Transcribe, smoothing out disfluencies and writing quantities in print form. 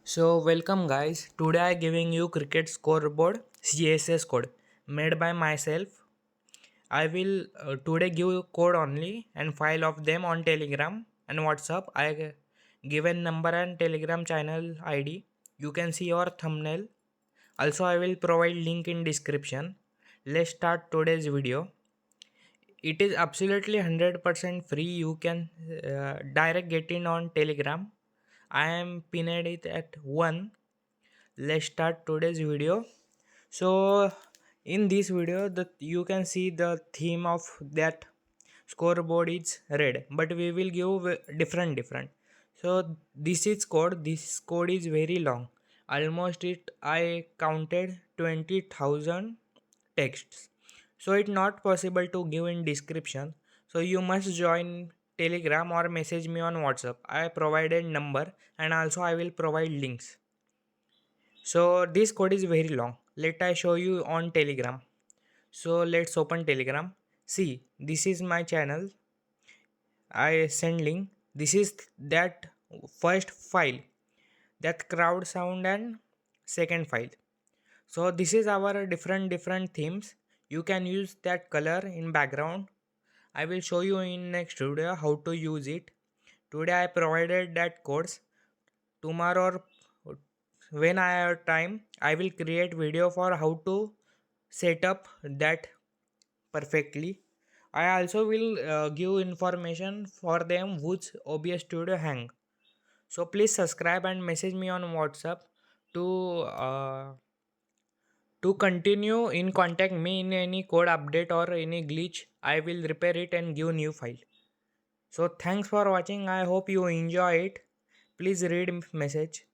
So welcome guys. Today I giving you cricket scoreboard CSS code made by myself. I will today give you code only and file of them on Telegram and WhatsApp. I given number and Telegram channel ID. You can see your thumbnail. Also I will provide link in description. Let's start today's video. It is absolutely 100% free. You can direct get in on Telegram. I am pinned it at 1. Let's start today's video. So in this video you can see the theme of that scoreboard is red, but we will give different. So this code is very long. Almost it I counted 20,000 texts. So it's not possible to give in description. So you must join Telegram or message me on WhatsApp. I provided number and also I will provide links. So this code is very long. Let I show you on Telegram. So let's open Telegram. See, this is my channel. I send link. This is that first file, that crowd sound and second file. So this is our different themes. You can use that color in background. I will show you in next video how to use it. Today I provided that codes. Tomorrow or when I have time, I will create video for how to set up that perfectly. I also will give information for them which OBS Studio hang. So please subscribe and message me on WhatsApp to uh, to continue in contact me in any code update or any glitch. I will repair it and give new file. So thanks for watching. I hope you enjoy it. Please read message.